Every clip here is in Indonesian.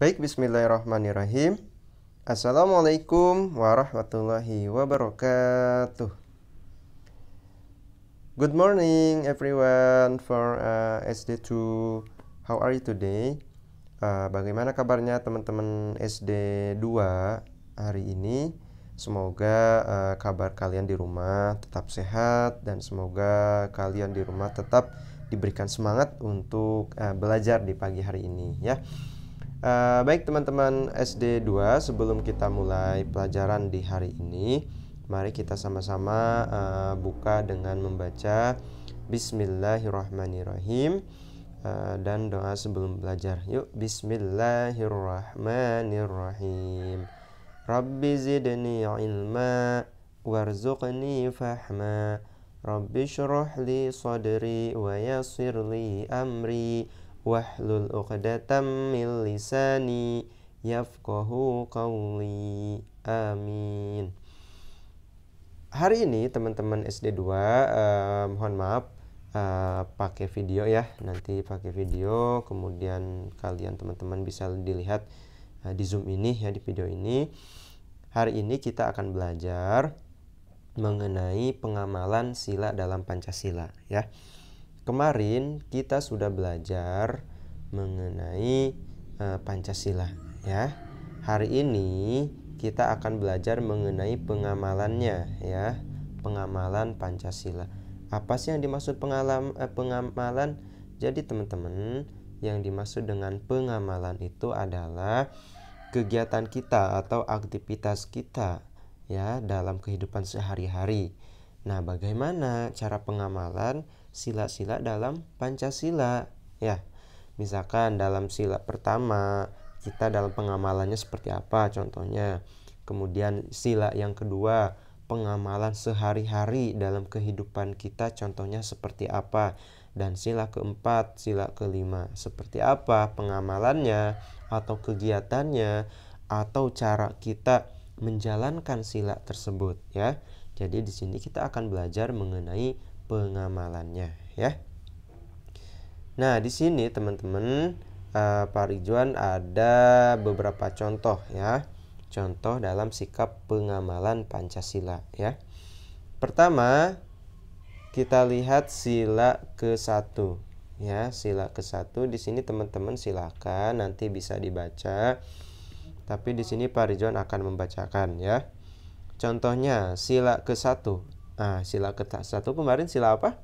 Baik, bismillahirrahmanirrahim. Assalamualaikum warahmatullahi wabarakatuh. Good morning everyone for SD2. How are you today? Bagaimana kabarnya teman-teman SD2 hari ini? Semoga kabar kalian di rumah tetap sehat dan semoga kalian di rumah tetap diberikan semangat untuk belajar di pagi hari ini ya. Baik teman-teman SD2, sebelum kita mulai pelajaran di hari ini, mari kita sama-sama buka dengan membaca Bismillahirrahmanirrahim dan doa sebelum belajar. Yuk, Bismillahirrahmanirrahim. Rabbi zidni ilma warzuqni fahma. Rabbi syurah li sadri wa yassir li amri wahlul 'uqdatam min lisani yafqahu qawli. Amin. Hari ini teman-teman SD2 mohon maaf pakai video ya. Nanti pakai video, kemudian kalian teman-teman bisa dilihat di Zoom ini ya, di video ini. Hari ini kita akan belajar mengenai pengamalan sila dalam Pancasila ya. Kemarin kita sudah belajar mengenai Pancasila ya. Hari ini kita akan belajar mengenai pengamalannya ya. Pengamalan Pancasila. Apa sih yang dimaksud pengamalan? Jadi teman-teman, yang dimaksud dengan pengamalan itu adalah kegiatan kita atau aktivitas kita ya dalam kehidupan sehari-hari. Nah, bagaimana cara pengamalan sila-sila dalam Pancasila ya? Misalkan dalam sila pertama kita dalam pengamalannya seperti apa contohnya. Kemudian sila yang kedua, pengamalan sehari-hari dalam kehidupan kita contohnya seperti apa. Dan sila keempat, sila kelima seperti apa pengamalannya atau kegiatannya atau cara kita menjalankan sila tersebut ya. Jadi di sini kita akan belajar mengenai pengamalannya ya. Nah, di sini teman-teman Pak Ridwan ada beberapa contoh ya. Contoh dalam sikap pengamalan Pancasila ya. Pertama, kita lihat sila ke-1 ya. Sila ke-1 di sini teman-teman silakan nanti bisa dibaca. Tapi di sini Pak Ridwan akan membacakan ya. Contohnya sila ke-1. Nah, sila ke-1 kemarin sila apa?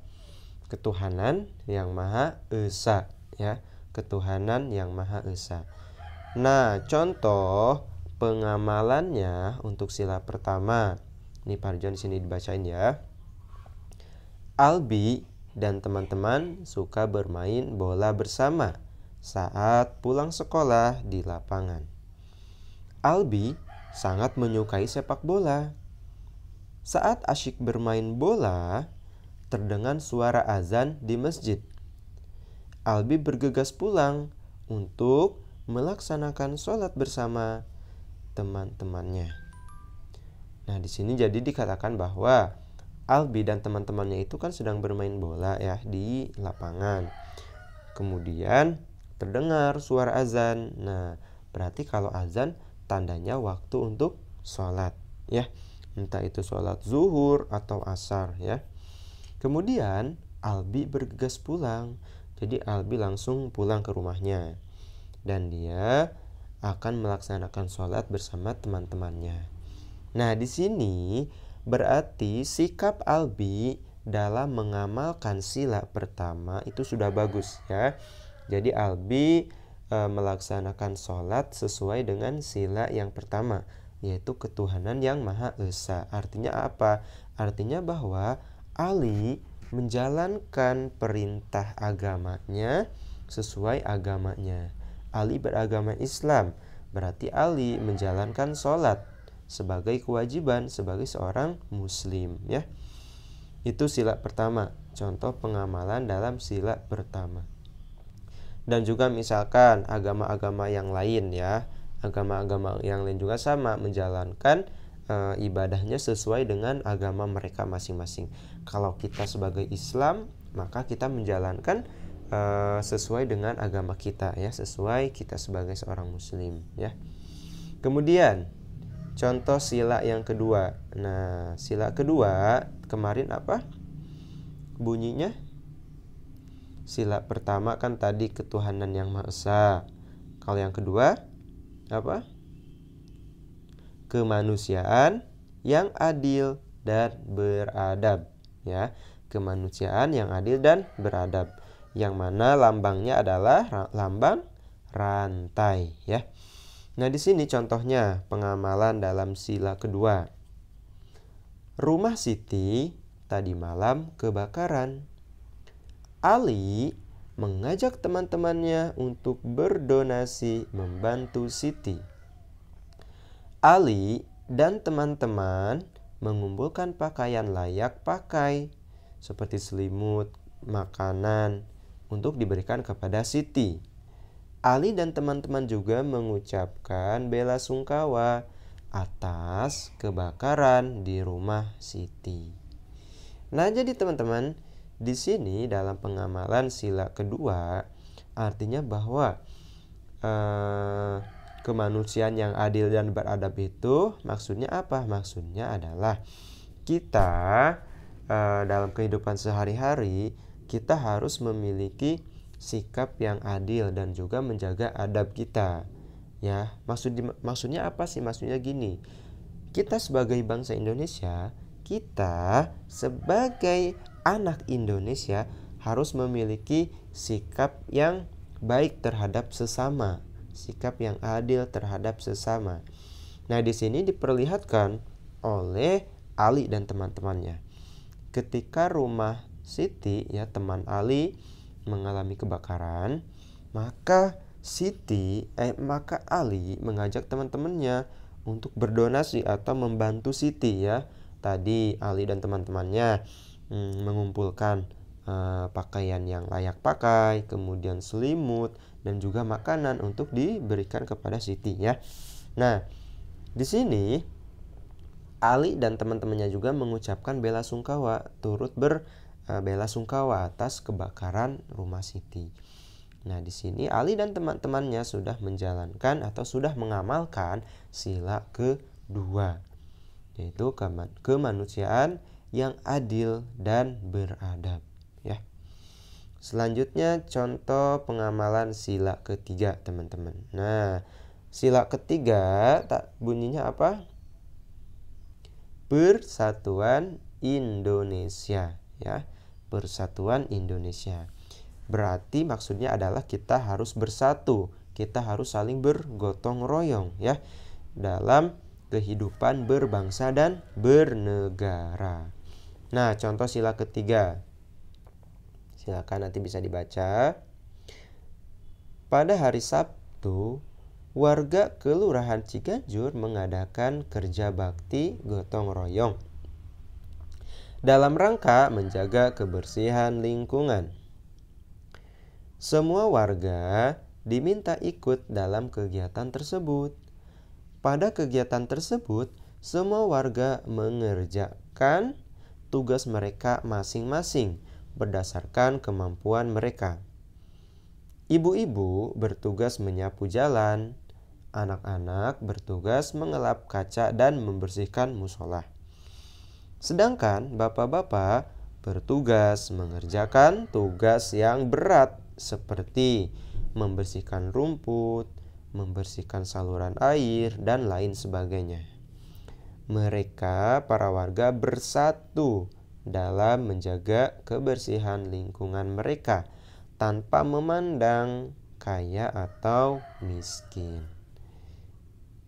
Ketuhanan yang Maha Esa ya. Ketuhanan yang Maha Esa. Nah, contoh pengamalannya untuk sila pertama. Ini Pak Ridwan di sini dibacain ya. Albi dan teman-teman suka bermain bola bersama saat pulang sekolah di lapangan. Albi sangat menyukai sepak bola. Saat asyik bermain bola, terdengar suara azan di masjid. Albi bergegas pulang untuk melaksanakan sholat bersama teman-temannya. Nah, di sini jadi dikatakan bahwa Albi dan teman-temannya itu kan sedang bermain bola ya di lapangan. Kemudian terdengar suara azan. Nah, berarti kalau azan tandanya waktu untuk sholat ya, entah itu sholat zuhur atau asar ya. Kemudian Albi bergegas pulang. Jadi Albi langsung pulang ke rumahnya dan dia akan melaksanakan sholat bersama teman-temannya. Nah, di sini berarti sikap Albi dalam mengamalkan sila pertama itu sudah bagus ya. Jadi Albi melaksanakan sholat sesuai dengan sila yang pertama, yaitu ketuhanan yang Maha Esa. Artinya apa? Artinya bahwa Ali menjalankan perintah agamanya sesuai agamanya. Ali beragama Islam, berarti Ali menjalankan sholat sebagai kewajiban sebagai seorang muslim ya. Itu sila pertama, contoh pengamalan dalam sila pertama. Dan juga misalkan agama-agama yang lain ya, agama-agama yang lain juga sama menjalankan ibadahnya sesuai dengan agama mereka masing-masing. Kalau kita sebagai Islam, maka kita menjalankan sesuai dengan agama kita ya, sesuai kita sebagai seorang muslim ya. Kemudian contoh sila yang kedua. Nah, sila kedua kemarin apa bunyinya? Sila pertama kan tadi ketuhanan yang Maha Esa. Kalau yang kedua apa? Kemanusiaan yang adil dan beradab ya. Kemanusiaan yang adil dan beradab. Yang mana lambangnya adalah lambang rantai ya. Nah, di sini contohnya pengamalan dalam sila kedua. Rumah Siti tadi malam kebakaran. Ali mengajak teman-temannya untuk berdonasi membantu Siti. Ali dan teman-teman mengumpulkan pakaian layak pakai seperti selimut, makanan untuk diberikan kepada Siti. Ali dan teman-teman juga mengucapkan bela sungkawa atas kebakaran di rumah Siti. Nah, jadi teman-teman, di sini dalam pengamalan sila kedua artinya bahwa kemanusiaan yang adil dan beradab itu maksudnya apa? Maksudnya adalah kita dalam kehidupan sehari-hari kita harus memiliki sikap yang adil dan juga menjaga adab kita. Ya, maksudnya apa sih? Maksudnya gini. Kita sebagai bangsa Indonesia, kita sebagai anak Indonesia harus memiliki sikap yang baik terhadap sesama, sikap yang adil terhadap sesama. Nah, di sini diperlihatkan oleh Ali dan teman-temannya. Ketika rumah Siti, ya teman Ali mengalami kebakaran, maka Ali mengajak teman-temannya untuk berdonasi atau membantu Siti ya. Tadi Ali dan teman-temannya mengumpulkan pakaian yang layak pakai, kemudian selimut dan juga makanan untuk diberikan kepada Siti ya. Nah, di sini Ali dan teman-temannya juga mengucapkan bela sungkawa, turut bela sungkawa atas kebakaran rumah Siti. Nah, di sini Ali dan teman-temannya sudah menjalankan atau sudah mengamalkan sila kedua, yaitu kemanusiaan yang adil dan beradab ya. Selanjutnya contoh pengamalan sila ketiga, teman-teman. Nah, sila ketiga bunyinya apa? Persatuan Indonesia ya. Persatuan Indonesia. Berarti maksudnya adalah kita harus bersatu, kita harus saling bergotong royong ya dalam kehidupan berbangsa dan bernegara. Nah, contoh sila ketiga. Silakan nanti bisa dibaca. Pada hari Sabtu, warga Kelurahan Ciganjur mengadakan kerja bakti gotong royong dalam rangka menjaga kebersihan lingkungan. Semua warga diminta ikut dalam kegiatan tersebut. Pada kegiatan tersebut, semua warga mengerjakan tugas mereka masing-masing berdasarkan kemampuan mereka. Ibu-ibu bertugas menyapu jalan, anak-anak bertugas mengelap kaca dan membersihkan musola. Sedangkan bapak-bapak bertugas mengerjakan tugas yang berat seperti membersihkan rumput, membersihkan saluran air, dan lain sebagainya. Mereka, para warga, bersatu dalam menjaga kebersihan lingkungan mereka tanpa memandang kaya atau miskin.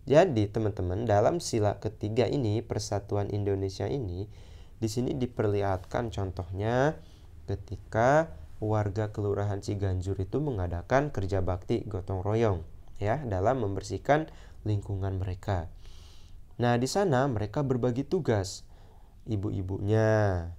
Jadi teman-teman, dalam sila ketiga ini, persatuan Indonesia ini, di sini diperlihatkan contohnya ketika warga Kelurahan Ciganjur itu mengadakan kerja bakti gotong royong ya dalam membersihkan lingkungan mereka. Nah, di sana mereka berbagi tugas. Ibu-ibunya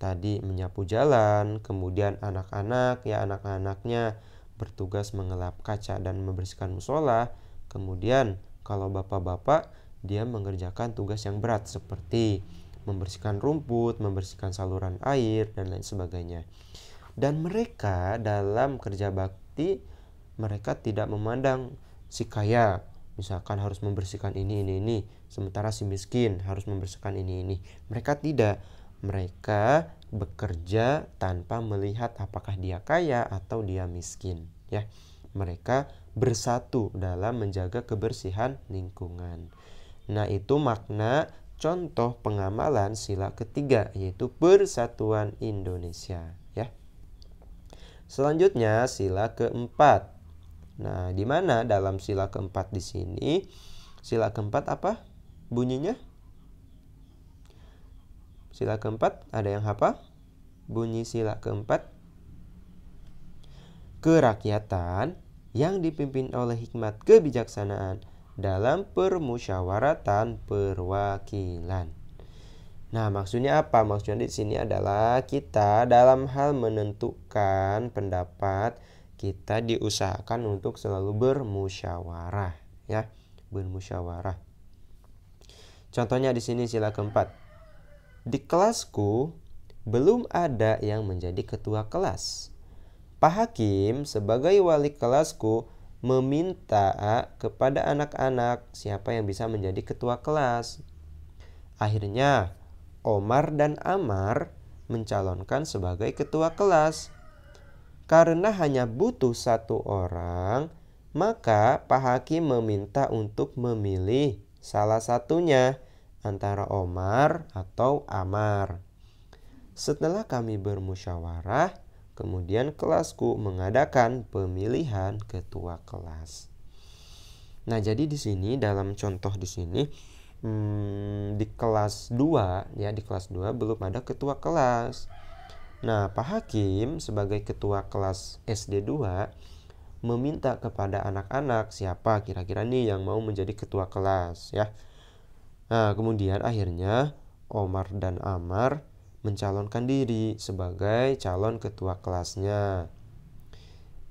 tadi menyapu jalan, kemudian anak-anaknya bertugas mengelap kaca dan membersihkan musola. Kemudian kalau bapak-bapak dia mengerjakan tugas yang berat seperti membersihkan rumput, membersihkan saluran air, dan lain sebagainya. Dan mereka dalam kerja bakti, mereka tidak memandang si kaya misalkan harus membersihkan ini, sementara si miskin harus membersihkan ini. Mereka tidak. Mereka bekerja tanpa melihat apakah dia kaya atau dia miskin, ya. Mereka bersatu dalam menjaga kebersihan lingkungan. Nah, itu makna contoh pengamalan sila ketiga, yaitu Persatuan Indonesia, ya. Selanjutnya sila keempat. Nah, di mana dalam sila keempat di sini? Sila keempat apa bunyinya? Sila keempat ada yang hafal? Bunyi sila keempat. Kerakyatan yang dipimpin oleh hikmat kebijaksanaan dalam permusyawaratan perwakilan. Nah, maksudnya apa? Maksudnya di sini adalah kita dalam hal menentukan pendapat, kita diusahakan untuk selalu bermusyawarah, ya. Bermusyawarah. Contohnya di sini sila keempat. Di kelasku belum ada yang menjadi ketua kelas. Pak Hakim sebagai wali kelasku meminta kepada anak-anak siapa yang bisa menjadi ketua kelas. Akhirnya Omar dan Amar mencalonkan sebagai ketua kelas. Karena hanya butuh satu orang, maka Pak Hakim meminta untuk memilih salah satunya antara Omar atau Amar. Setelah kami bermusyawarah, kemudian kelasku mengadakan pemilihan ketua kelas. Nah, jadi di sini dalam contoh di sini di kelas 2, ya, di kelas 2 belum ada ketua kelas. Nah, Pak Hakim sebagai ketua kelas SD 2 meminta kepada anak-anak siapa kira-kira nih yang mau menjadi ketua kelas, ya. Nah, kemudian akhirnya Omar dan Amar mencalonkan diri sebagai calon ketua kelasnya.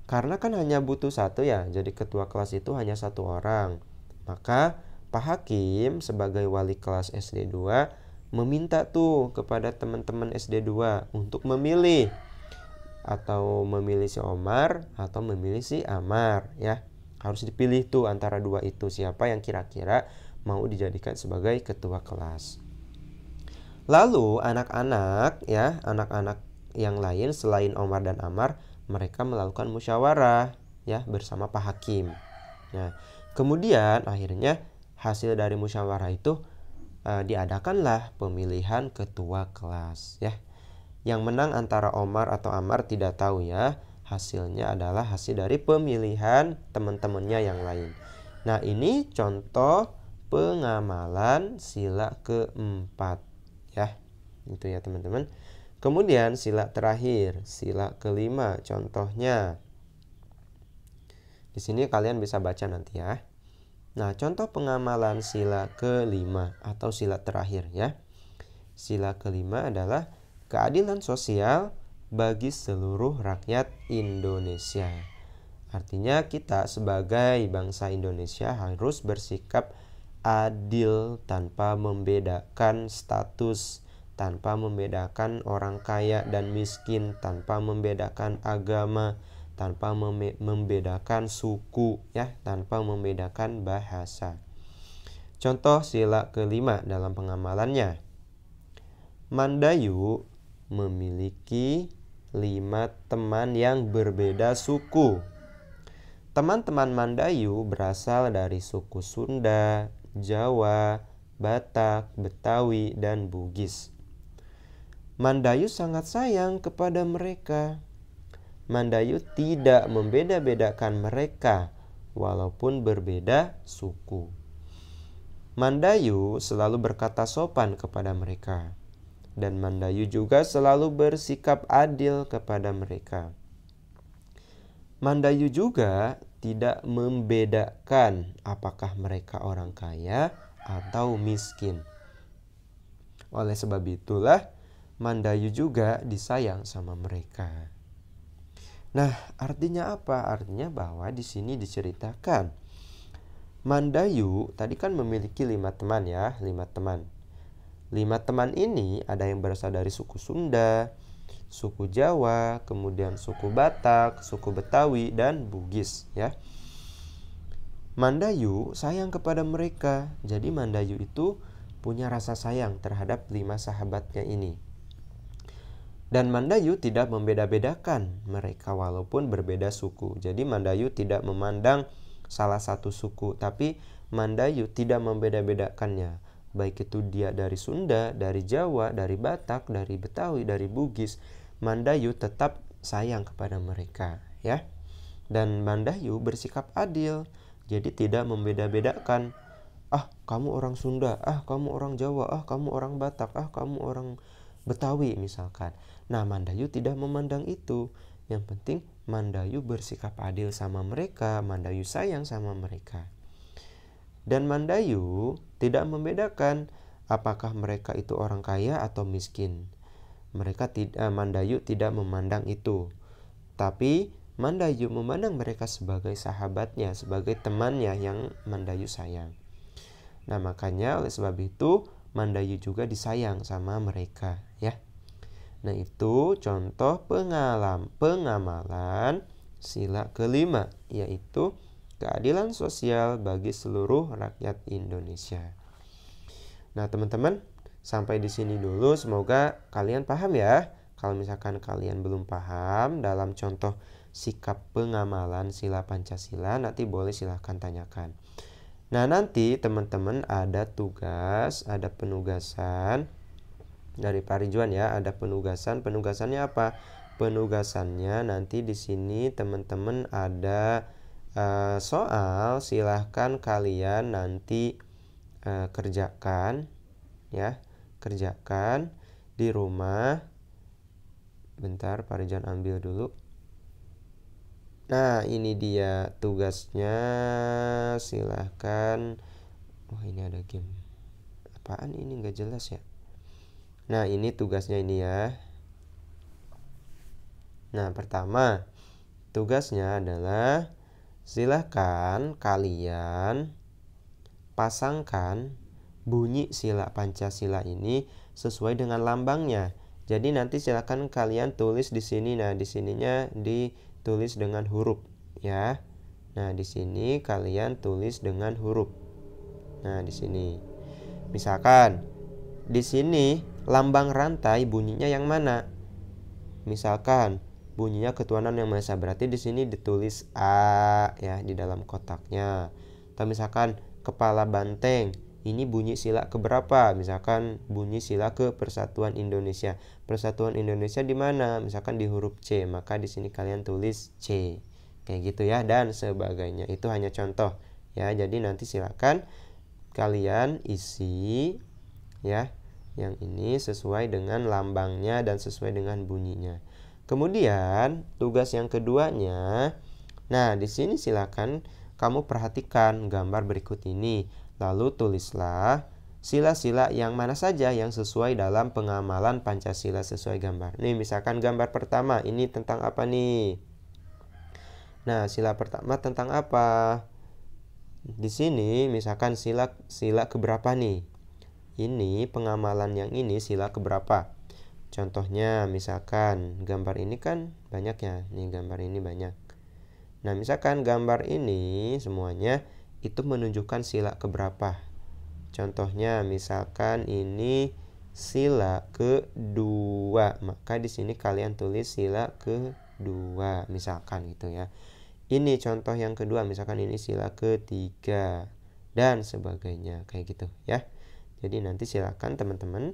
Karena kan hanya butuh satu, ya, jadi ketua kelas itu hanya satu orang. Maka Pak Hakim sebagai wali kelas SD 2 meminta tuh kepada teman-teman SD 2 untuk memilih atau memilih si Omar atau memilih si Amar, ya. Harus dipilih tuh antara dua itu, siapa yang kira-kira mau dijadikan sebagai ketua kelas. Lalu anak-anak, ya, anak-anak yang lain selain Omar dan Amar, mereka melakukan musyawarah, ya, bersama Pak Hakim. Nah, kemudian akhirnya hasil dari musyawarah itu diadakanlah pemilihan ketua kelas, ya. Yang menang antara Omar atau Amar tidak tahu, ya. Hasilnya adalah hasil dari pemilihan teman-temannya yang lain. Nah, ini contoh pengamalan sila keempat, ya. Itu ya, teman-teman. Kemudian sila terakhir, sila kelima, contohnya. Di sini kalian bisa baca nanti, ya. Nah, contoh pengamalan sila kelima atau sila terakhir, ya. Sila kelima adalah keadilan sosial bagi seluruh rakyat Indonesia. Artinya kita sebagai bangsa Indonesia harus bersikap adil tanpa membedakan status, tanpa membedakan orang kaya dan miskin, tanpa membedakan agama, tanpa membedakan suku, ya, tanpa membedakan bahasa. Contoh sila kelima dalam pengamalannya. Mandayu memiliki 5 teman yang berbeda suku. Teman-teman Mandayu berasal dari suku Sunda, Jawa, Batak, Betawi, dan Bugis. Mandayu sangat sayang kepada mereka. Mandayu tidak membeda-bedakan mereka walaupun berbeda suku. Mandayu selalu berkata sopan kepada mereka, dan Mandayu juga selalu bersikap adil kepada mereka. Mandayu juga tidak membedakan apakah mereka orang kaya atau miskin. Oleh sebab itulah Mandayu juga disayang sama mereka. Nah, artinya apa? Artinya bahwa di sini diceritakan Mandayu tadi kan memiliki 5 teman, ya, 5 teman. 5 teman ini ada yang berasal dari suku Sunda, suku Jawa, kemudian suku Batak, suku Betawi, dan Bugis ya. Mandayu sayang kepada mereka. Jadi Mandayu itu punya rasa sayang terhadap 5 sahabatnya ini. Dan Mandayu tidak membeda-bedakan mereka walaupun berbeda suku. Jadi Mandayu tidak memandang salah satu suku, tapi Mandayu tidak membeda-bedakannya. Baik itu dia dari Sunda, dari Jawa, dari Batak, dari Betawi, dari Bugis, Mandayu tetap sayang kepada mereka ya. Dan Mandayu bersikap adil. Jadi tidak membeda-bedakan. Ah, kamu orang Sunda, ah kamu orang Jawa, ah kamu orang Batak, ah kamu orang Betawi misalkan. Nah, Mandayu tidak memandang itu. Yang penting Mandayu bersikap adil sama mereka, Mandayu sayang sama mereka. Dan Mandayu tidak membedakan apakah mereka itu orang kaya atau miskin. Mandayu tidak memandang itu. Tapi Mandayu memandang mereka sebagai sahabatnya, sebagai temannya yang Mandayu sayang. Nah, makanya oleh sebab itu Mandayu juga disayang sama mereka ya. Nah, itu contoh pengamalan sila kelima, yaitu keadilan sosial bagi seluruh rakyat Indonesia. Nah, teman-teman, sampai di sini dulu. Semoga kalian paham ya. Kalau misalkan kalian belum paham dalam contoh sikap pengamalan sila Pancasila, nanti boleh silahkan tanyakan. Nah, nanti teman-teman ada tugas, ada penugasan dari Pak Ridwan ya, ada penugasan. Penugasannya apa? Penugasannya nanti di sini teman-teman ada soal, silahkan kalian nanti kerjakan ya, kerjakan di rumah. Bentar, Pak Ridwan ambil dulu. Nah, ini dia tugasnya, silahkan. Wah, ini ada game. Apaan ini, nggak jelas ya. Nah, ini tugasnya ini ya. Nah, pertama tugasnya adalah silahkan kalian pasangkan bunyi sila Pancasila ini sesuai dengan lambangnya. Jadi nanti silahkan kalian tulis di sini. Nah, di sininya ditulis dengan huruf ya. Nah, di sini kalian tulis dengan huruf. Nah, di sini. Misalkan di sini lambang rantai bunyinya yang mana? Misalkan bunyinya ketuhanan yang Maha Esa, berarti di sini ditulis A ya di dalam kotaknya. Atau misalkan kepala banteng, ini bunyi sila keberapa? Misalkan bunyi sila ke Persatuan Indonesia. Persatuan Indonesia di mana? Misalkan di huruf C, maka di sini kalian tulis C. Kayak gitu ya, dan sebagainya. Itu hanya contoh ya. Jadi nanti silakan kalian isi ya, yang ini sesuai dengan lambangnya dan sesuai dengan bunyinya. Kemudian tugas yang keduanya, nah di sini silakan kamu perhatikan gambar berikut ini, lalu tulislah sila-sila yang mana saja yang sesuai dalam pengamalan Pancasila sesuai gambar. Nih misalkan gambar pertama ini tentang apa nih? Nah, sila pertama tentang apa? Di sini misalkan sila keberapa nih? Ini pengamalan yang ini sila keberapa? Contohnya misalkan gambar ini kan banyak ya. Nih gambar ini banyak. Nah, misalkan gambar ini semuanya itu menunjukkan sila keberapa? Contohnya misalkan ini sila kedua, maka di sini kalian tulis sila kedua misalkan gitu ya. Ini contoh yang kedua, misalkan ini sila ketiga dan sebagainya kayak gitu ya. Jadi nanti silakan teman-teman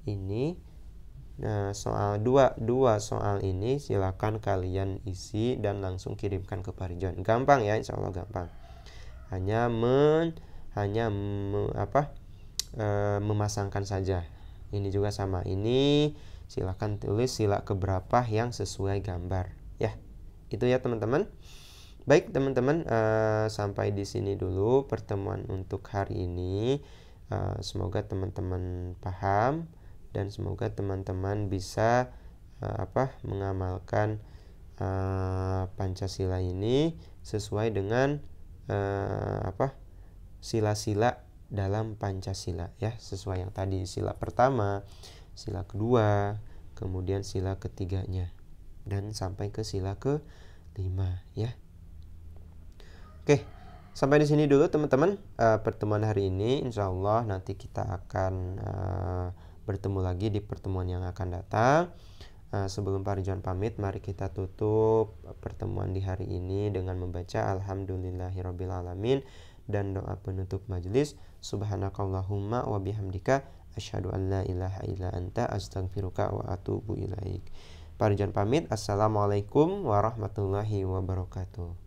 ini soal dua soal ini silakan kalian isi dan langsung kirimkan ke Pak Ridwan. Gampang ya, insya Allah gampang. Hanya memasangkan saja. Ini juga sama. Ini silakan tulis sila keberapa yang sesuai gambar ya. Itu ya teman-teman. Baik teman-teman, sampai di sini dulu pertemuan untuk hari ini. Semoga teman-teman paham dan semoga teman-teman bisa mengamalkan Pancasila ini sesuai dengan sila-sila dalam Pancasila ya, sesuai yang tadi sila pertama, sila kedua, kemudian sila ketiganya, dan sampai ke sila ke-5 ya. Oke, sampai di sini dulu teman-teman pertemuan hari ini. Insya Allah nanti kita akan bertemu lagi di pertemuan yang akan datang. Sebelum Pak Ridwan pamit, mari kita tutup pertemuan di hari ini dengan membaca Alhamdulillahirrabbilalamin dan doa penutup majelis. Subhanakallahumma wa bihamdika asyhadu an la ilaha illa anta astaghfiruka wa atubu ilaik. Pak Ridwan pamit. Assalamualaikum warahmatullahi wabarakatuh.